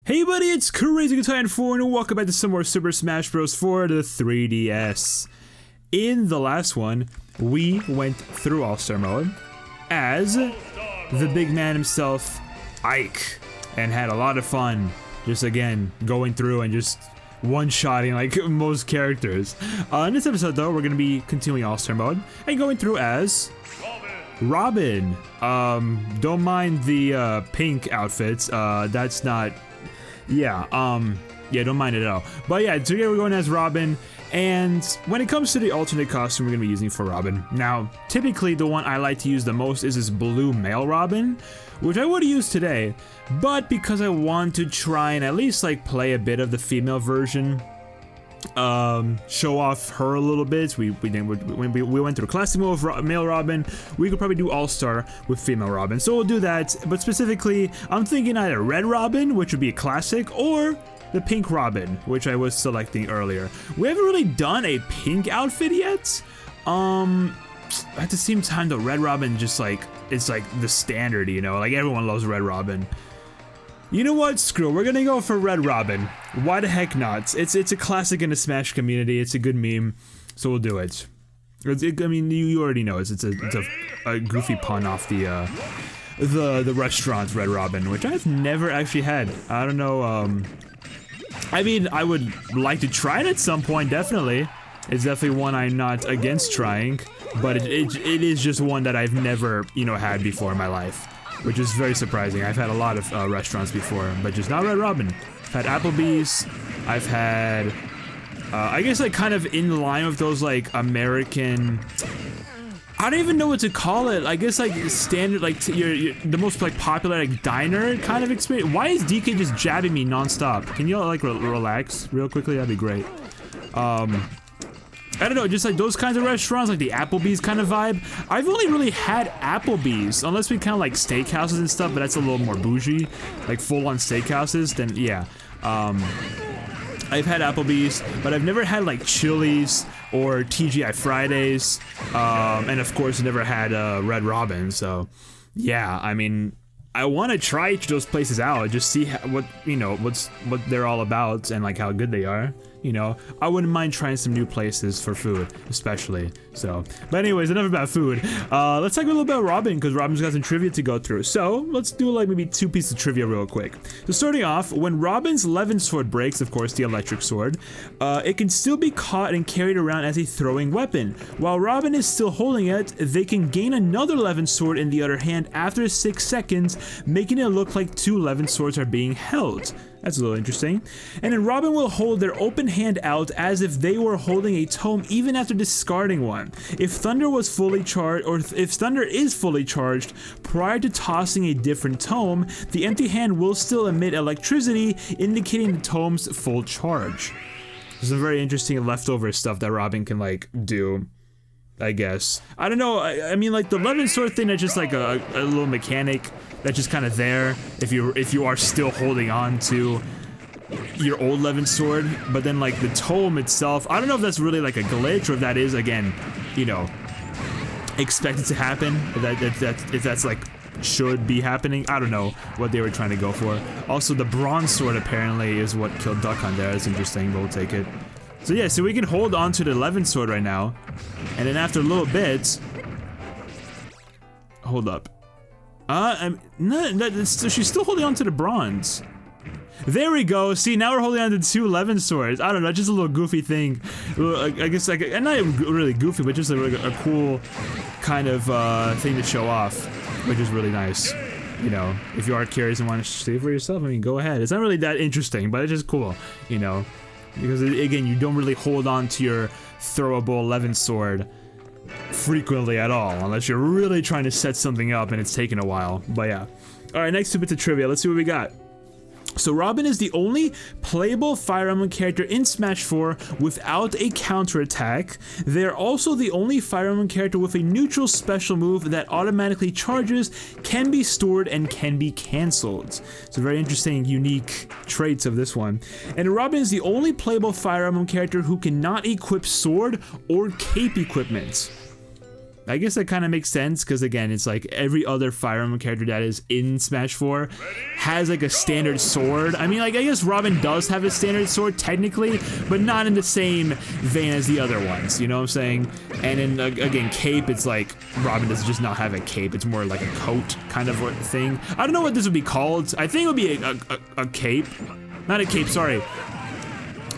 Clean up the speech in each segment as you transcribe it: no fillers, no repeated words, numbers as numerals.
Hey buddy, it's Crazy Titan 4 and welcome back to some more Super Smash Bros. For the 3DS. In the last one, we went through All-Star mode as the big man himself, Ike, and had a lot of fun just again going through and just one-shotting like most characters. In this episode though, we're going to be continuing All-Star mode and going through as Robin. Don't mind the pink outfits, that's not... Yeah, don't mind it at all. But yeah, today we're going as Robin, and when it comes to the alternate costume we're gonna be using for Robin, now, typically the one I like to use the most is this blue male Robin, which I would use today, but because I want to try and at least like play a bit of the female version, show off her a little bit. We went through classic mode with male Robin. We could probably do All-Star with female Robin, so we'll do that. But specifically, I'm thinking either red Robin, which would be a classic, or the pink Robin, which I was selecting earlier. We haven't really done a pink outfit yet. At the same time, the red Robin just like it's like the standard, you know, like everyone loves red Robin. You know what? Screw it. We're gonna go for Red Robin. Why the heck not? It's a classic in the Smash community. It's a good meme, so we'll do it. I mean, you already know it's a goofy pun off the restaurant Red Robin, which I've never actually had. I don't know. I mean, I would like to try it at some point. Definitely, it's definitely one I'm not against trying, but it is just one that I've never had before in my life. Which is very surprising. I've had a lot of restaurants before, but just not Red Robin. I've had Applebee's. I've had, I guess like kind of in line with those like American, I don't even know what to call it. I guess like standard, like the most like popular like diner kind of experience. Why is DK just jabbing me nonstop? Can you like relax real quickly? That'd be great. I don't know, just like those kinds of restaurants, like the Applebee's kind of vibe. I've only really had Applebee's, unless we count like steakhouses and stuff, but that's a little more bougie. Like full-on steakhouses, then yeah. I've had Applebee's, but I've never had like Chili's or TGI Fridays. And of course, never had Red Robin, so yeah, I mean, I want to try each of those places out, just see what they're all about and like how good they are. I wouldn't mind trying some new places for food, especially. So, but anyways, enough about food. Let's talk a little about Robin, because Robin's got some trivia to go through. So, let's do like maybe 2 pieces of trivia real quick. So starting off, when Robin's Levin sword breaks, of course the electric sword, it can still be caught and carried around as a throwing weapon. While Robin is still holding it, they can gain another Levin sword in the other hand after 6 seconds, making it look like 2 Levin swords are being held. That's a little interesting. And then Robin will hold their open hand out as if they were holding a tome even after discarding one. If Thunder was fully charged, or if Thunder is fully charged prior to tossing a different tome, the empty hand will still emit electricity, indicating the tome's full charge. There's some very interesting leftover stuff that Robin can like do, I guess. I don't know, I mean like the Levin sword thing is just like a little mechanic that's just kind of there if you are still holding on to your old Levin sword, but then like the tome itself, I don't know if that's really like a glitch or if that is again, expected to happen, if that's like should be happening. I don't know what they were trying to go for. Also the bronze sword apparently is what killed Duck Hunt there. That's interesting, but we'll take it. So yeah, so we can hold on to the Levin sword right now, and then after a little bit, hold up. So she's still holding on to the bronze. There we go. See, now we're holding on to 2 Levin swords. I don't know, just a little goofy thing. I guess like, and not really goofy, but just a cool kind of thing to show off, which is really nice. If you are curious and want to see it for yourself, I mean, go ahead. It's not really that interesting, but it's just cool, because again, you don't really hold on to your throwable Levin sword frequently at all, unless you're really trying to set something up and it's taken a while. But yeah. Alright, next 2 bits of trivia. Let's see what we got. So Robin is the only playable Fire Emblem character in Smash 4 without a counterattack. They're also the only Fire Emblem character with a neutral special move that automatically charges, can be stored, and can be cancelled. It's a very interesting, unique traits of this one. And Robin is the only playable Fire Emblem character who cannot equip sword or cape equipment. I guess that kind of makes sense because again, it's like every other Fire Emblem character that is in Smash 4 has like a standard sword. I mean, like I guess Robin does have a standard sword technically, but not in the same vein as the other ones. You know what I'm saying? And then again, cape. It's like Robin does just not have a cape. It's more like a coat kind of thing. I don't know what this would be called. I think it would be a cape, not a cape. Sorry.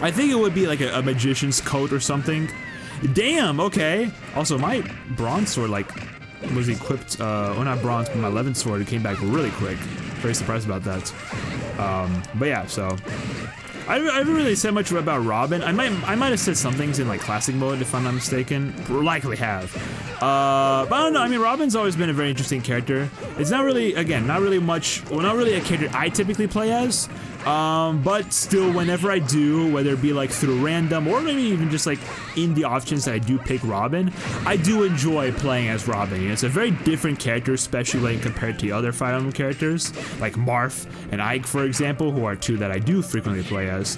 I think it would be like a magician's coat or something. Damn, okay. Also, my bronze sword, like, was equipped, well, not bronze, but my 11th sword, it came back really quick. Very surprised about that. But yeah, so. I haven't really said much about Robin. I might have said some things in, like, classic mode, if I'm not mistaken. Likely have. But I don't know, I mean, Robin's always been a very interesting character. It's not really, again, not really a character I typically play as. But still, whenever I do, whether it be like through random or maybe even just like in the options that I do pick Robin, I do enjoy playing as Robin. You know, it's a very different character, especially when compared to other Fire Emblem characters like Marth and Ike, for example, who are two that I do frequently play as.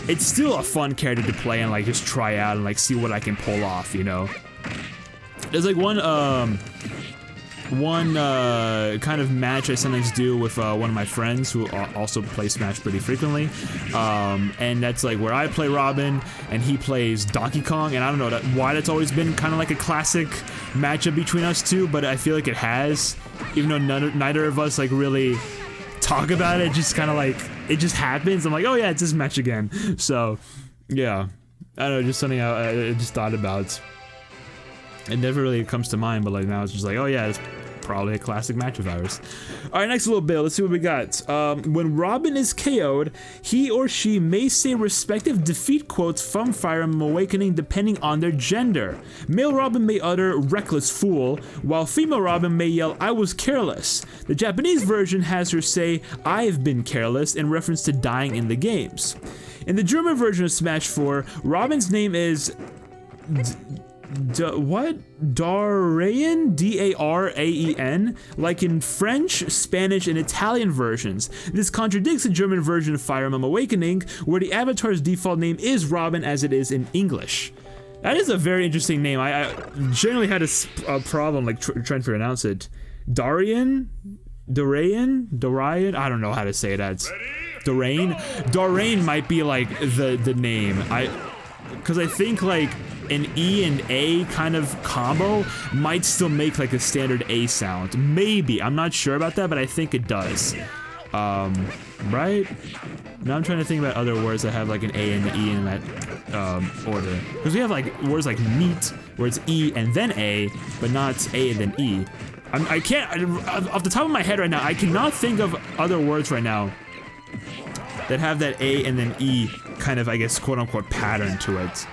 It's still a fun character to play and like just try out and like see what I can pull off. You know, there's like one kind of match I sometimes do with one of my friends who also plays Smash pretty frequently, and that's like where I play Robin and he plays Donkey Kong, and I don't know why that's always been kind of like a classic matchup between us two, but I feel like it has, even though neither of us like really talk about it, just kind of like it just happens. I'm like, oh yeah, it's this match again. So yeah, I don't know, just something I just thought about. It never really comes to mind, but like now it's just like, oh yeah, it's probably a classic match of ours. Alright, next little bit, let's see what we got. When Robin is KO'd, he or she may say respective defeat quotes from Fire Emblem Awakening depending on their gender. Male Robin may utter reckless fool, while female Robin may yell I was careless. The Japanese version has her say I've been careless in reference to dying in the games. In the German version of Smash 4, Robin's name is Daraen? D-A-R-A-E-N? Like in French, Spanish, and Italian versions. This contradicts the German version of Fire Emblem Awakening, where the avatar's default name is Robin as it is in English. That is a very interesting name. I generally had a problem like trying to pronounce it. Daraen? I don't know how to say that. Daraen might be like the name. Because I think like an E and A kind of combo might still make like a standard A sound. Maybe. I'm not sure about that, but I think it does. Right? Now I'm trying to think about other words that have like an A and an E in that order. Because we have like words like meat, where it's E and then A, but not A and then E. I can't, off the top of my head right now, I cannot think of other words right now that have that A and then E kind of, I guess, quote-unquote pattern to it.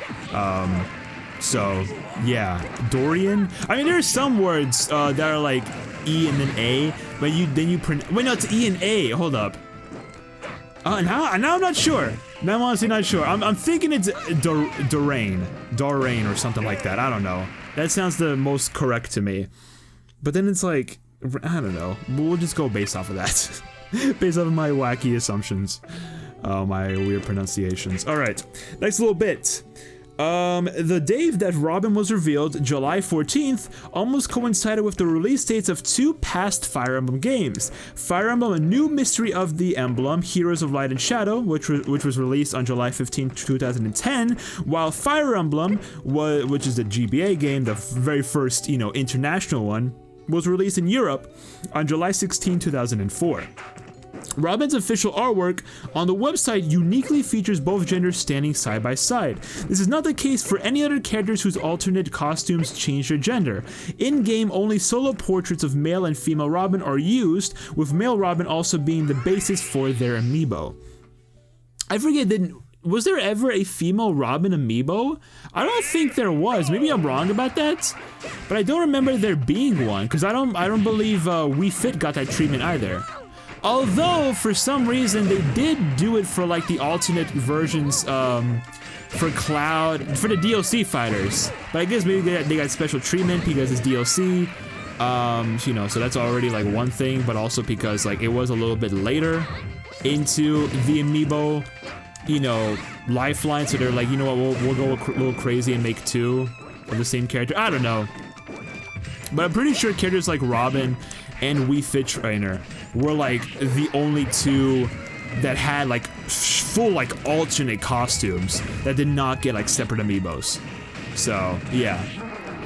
So, yeah. Dorian? I mean, there are some words that are like E and then A, but wait, no, it's E and A. Hold up. Now I'm not sure. Now I'm honestly not sure. I'm thinking it's Daraen or something like that. I don't know. That sounds the most correct to me. But then it's like, I don't know. We'll just go based off of that. Based off of my wacky assumptions. My weird pronunciations. Alright, next little bit. The day that Robin was revealed, July 14th, almost coincided with the release dates of two past Fire Emblem games. Fire Emblem: A New Mystery of the Emblem, Heroes of Light and Shadow, which was released on July 15th, 2010, while Fire Emblem, which is the GBA game, the very first, international one, was released in Europe on July 16, 2004. Robin's official artwork on the website uniquely features both genders standing side by side. This is not the case for any other characters whose alternate costumes change their gender. In-game, only solo portraits of male and female Robin are used, with male Robin also being the basis for their amiibo. I forget, was there ever a female Robin amiibo? I don't think there was. Maybe I'm wrong about that, but I don't remember there being one, because I don't believe Wii Fit got that treatment either. Although, for some reason, they did do it for, like, the alternate versions, for Cloud, for the DLC fighters. But I guess maybe they got special treatment because it's DLC, so that's already, like, one thing, but also because, like, it was a little bit later into the amiibo, lifeline, so they're like, you know what, we'll go a little crazy and make two. of the same character. I don't know. But I'm pretty sure characters like Robin and Wii Fit Trainer were like the only two that had like full like alternate costumes that did not get like separate amiibos. So yeah.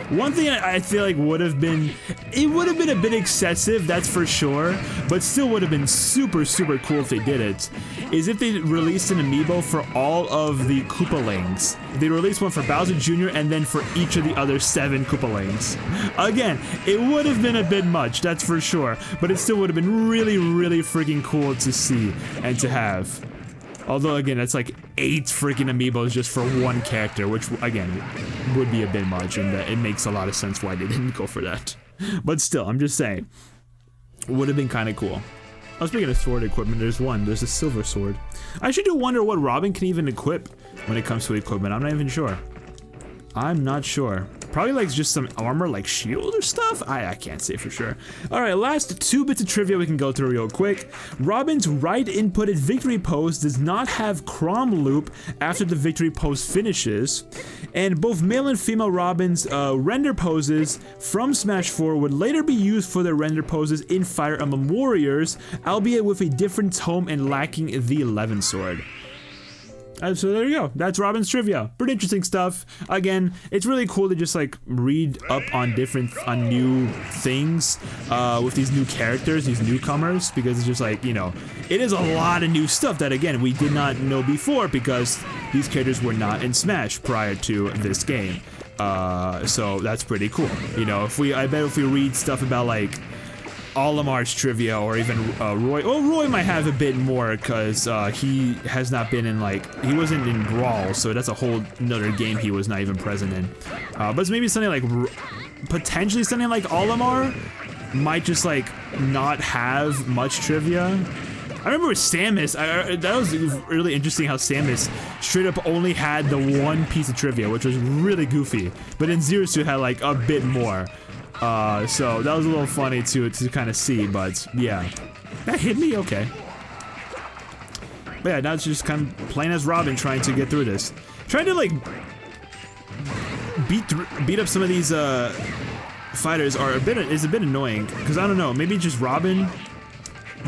One thing I feel like would have been a bit excessive, that's for sure, but still would have been super cool if they did it, is if they released an amiibo for all of the Koopalings. They released one for Bowser Jr. and then for each of the other 7 Koopalings. Again, it would have been a bit much, that's for sure, but it still would have been really freaking cool to see and to have. Although, again, that's like 8 freaking amiibos just for one character, which, again, would be a bit much, and it makes a lot of sense why they didn't go for that. But still, I'm just saying, would have been kind of cool. Oh, speaking of sword equipment, there's a silver sword. I actually do wonder what Robin can even equip when it comes to equipment. I'm not even sure. I'm not sure. Probably like just some armor, like shield or stuff? I can't say for sure. Alright, last 2 bits of trivia we can go through real quick. Robin's right inputted victory pose does not have Crom Loop after the victory pose finishes. And both male and female Robin's render poses from Smash 4 would later be used for their render poses in Fire Emblem Warriors, albeit with a different tome and lacking the 11 sword. So there you go. That's Robin's trivia. Pretty interesting stuff. Again, it's really cool to just like read up on new things with these new characters, these newcomers, because it's just like, you know, it is a lot of new stuff that, again, we did not know before because these characters were not in Smash prior to this game. So that's pretty cool. You know, I bet if we read stuff about like Olimar's trivia, or even Roy. Oh, Roy might have a bit more because he has not been in he wasn't in Brawl, so that's a whole another game he was not even present in. But maybe something like, potentially something like Olimar might just like not have much trivia. I remember with Samus, that was really interesting how Samus straight up only had the one piece of trivia, which was really goofy. But then Zero Suit had like a bit more. So that was a little funny to kind of see, but yeah. That hit me? Okay. But yeah, now it's just kind of playing as Robin, trying to get through this. Trying to like beat up some of these fighters is a bit annoying, because I don't know, maybe just Robin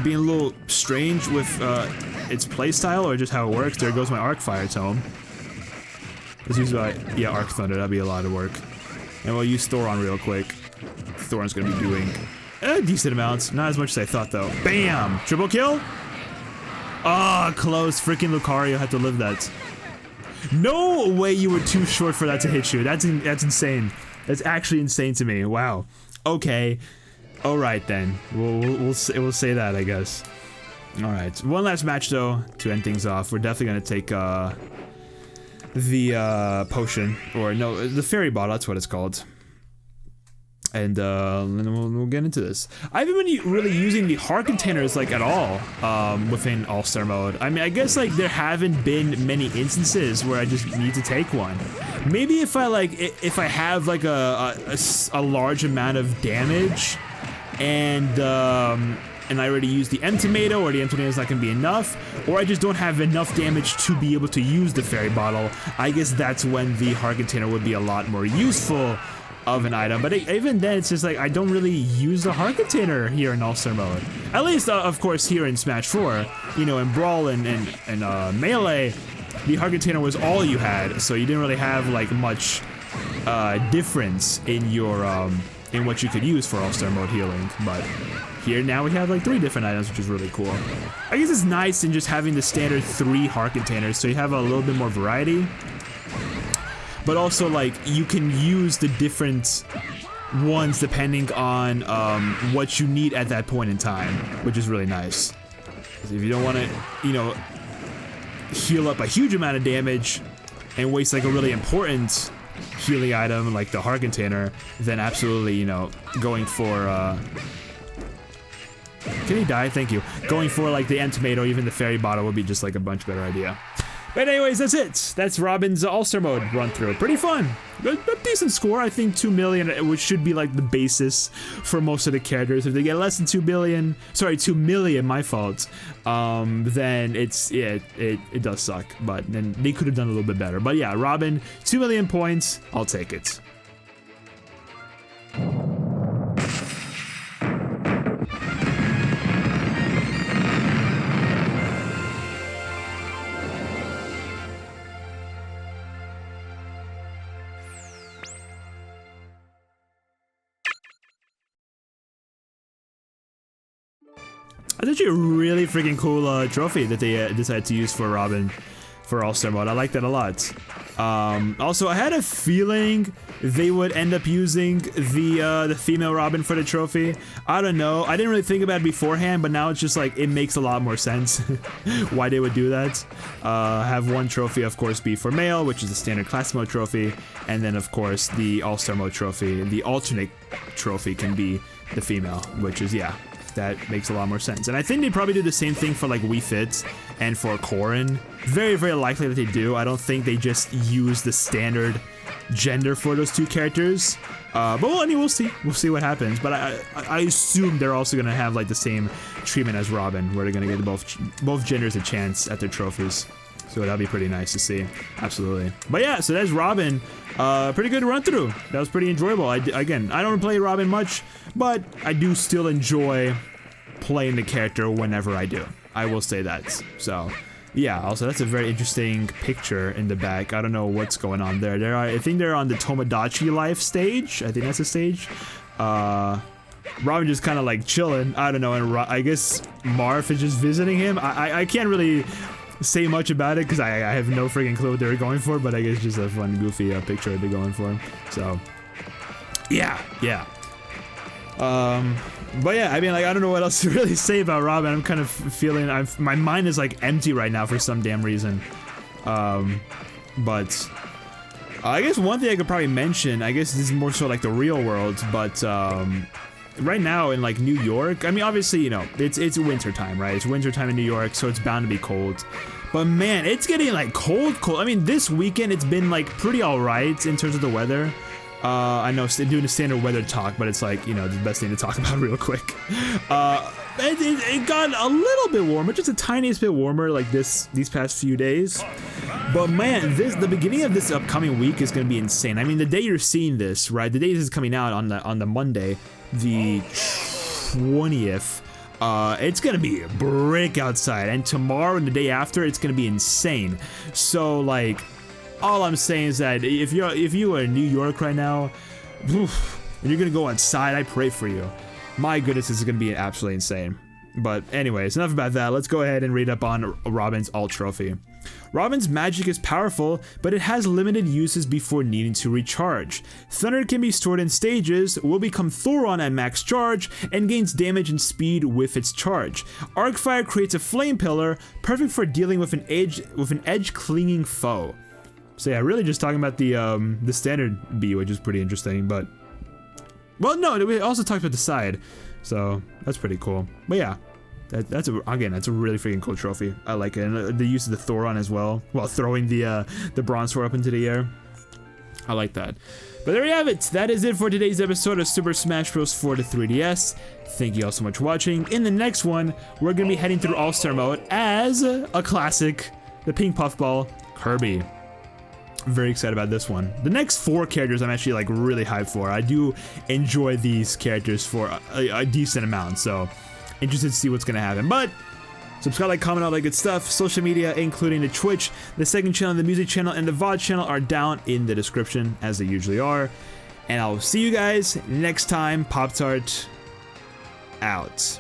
being a little strange with its playstyle or just how it works. There goes my Arc Fire Tome. Let's use yeah, Arc Thunder, that'd be a lot of work. And we'll use Thoron real quick. Thoron's gonna be doing decent amounts. Not as much as I thought, though. Bam! Triple kill? Ah, close. Freaking Lucario had to live that. No way you were too short for that to hit you. That's insane. That's actually insane to me. Wow. Okay. All right then. We'll say that, I guess. All right. One last match though to end things off. We're definitely gonna take the potion, or no, the fairy bottle. That's what it's called. And then we'll get into this. I haven't been really using the heart containers like at all within All-Star mode. I mean, I guess like there haven't been many instances where I just need to take one. Maybe if I have like a large amount of damage, and I already used the M-Tomato, or the M-Tomato is not going to be enough, or I just don't have enough damage to be able to use the fairy bottle, I guess that's when the heart container would be a lot more useful of an item. But even then, it's just like I don't really use the heart container here in All-Star mode. At least, of course, here in Smash 4, you know, in Brawl and Melee, the heart container was all you had, so you didn't really have like much difference in your in what you could use for All-Star mode healing. But here now we have like 3 different items, which is really cool. I guess it's nice in just having the standard 3 heart containers, so you have a little bit more variety. But also, like, you can use the different ones depending on what you need at that point in time, which is really nice. If you don't want to, you know, heal up a huge amount of damage and waste like a really important healing item like the heart container, then absolutely, you know, going for can he die? Thank you. Going for like the M-Tomato, even the fairy bottle would be just like a much better idea. But anyways, that's it. That's Robin's All-Star mode run through. Pretty fun. A decent score. I think 2 million, which should be like the basis for most of the characters. If they get less than 2 million, my fault. Then it does suck. But then they could have done a little bit better. But yeah, Robin, 2 million points. I'll take it. That's actually a really freaking cool trophy that they decided to use for Robin for All-Star Mode. I like that a lot. Also, I had a feeling they would end up using the female Robin for the trophy. I don't know. I didn't really think about it beforehand, but now it's just like, it makes a lot more sense why they would do that. Have one trophy, of course, be for male, which is the standard Classic Mode trophy, and then, of course, the All-Star Mode trophy, the alternate trophy can be the female, which is, yeah, that makes a lot more sense. And I think they probably do the same thing for like Wii Fit and for Corrin. Very, very likely that they do. I don't think they just use the standard gender for those two characters. But well, I mean, we'll see. We'll see what happens. But I assume they're also gonna have like the same treatment as Robin, where they're gonna get both genders a chance at their trophies. So that'll be pretty nice to see. Absolutely. But yeah, so that's Robin. Pretty good run through. That was pretty enjoyable. Again, I don't play Robin much, but I do still enjoy playing the character whenever I do. I will say that. So yeah, also that's a very interesting picture in the back. I don't know what's going on there. I think they're on the Tomodachi Life stage. I think that's the stage. Robin just kind of like chilling. I don't know, and I guess Marth is just visiting him. I can't really say much about it because I have no freaking clue what they were going for, but I guess just a fun, goofy picture they're going for. So yeah. But yeah, I mean, like, I don't know what else to really say about Robin. I'm kind of feeling my mind is like empty right now for some damn reason. But I guess one thing I could probably mention, I guess this is more so like the real world, but right now in like New York, I mean, obviously, you know, it's winter time, right? It's winter time in New York, so it's bound to be cold. But man, it's getting like cold. I mean, this weekend it's been like pretty alright in terms of the weather. I know doing a standard weather talk, but it's like, you know, the best thing to talk about real quick. It got a little bit warmer, just a tiniest bit warmer like these past few days. But man, the beginning of this upcoming week is going to be insane. I mean, the day you're seeing this, right? The day this is coming out on the Monday, the 20th. It's gonna be a brick outside, and tomorrow and the day after, it's gonna be insane. So like, all I'm saying is that if you are in New York right now, and you're gonna go outside, I pray for you. My goodness, this is gonna be absolutely insane. But anyways, enough about that. Let's go ahead and read up on Robin's alt trophy. Robin's magic is powerful, but it has limited uses before needing to recharge. Thunder can be stored in stages, will become Thoron at max charge, and gains damage and speed with its charge. Arcfire creates a flame pillar, perfect for dealing with an edge clinging foe. So yeah, really just talking about the standard B, which is pretty interesting, but well, no, we also talked about the side, so that's pretty cool. But yeah. That's a really freaking cool trophy. I like it, and the use of the Thoron as well, while throwing the bronze sword up into the air. I like that. But there you have it. That is it for today's episode of Super Smash Bros. For the 3DS. Thank you all so much for watching. In the next one, we're gonna be heading through All-Star Mode as a classic, the Pink Puffball Kirby. I'm very excited about this one. The next 4 characters I'm actually like really hyped for. I do enjoy these characters for a decent amount, so interested to see what's gonna happen. But subscribe, like, comment, all that good stuff. Social media, including the Twitch, the second channel, the music channel, and the VOD channel are down in the description, as they usually are. And I'll see you guys next time. Pop-Tart out.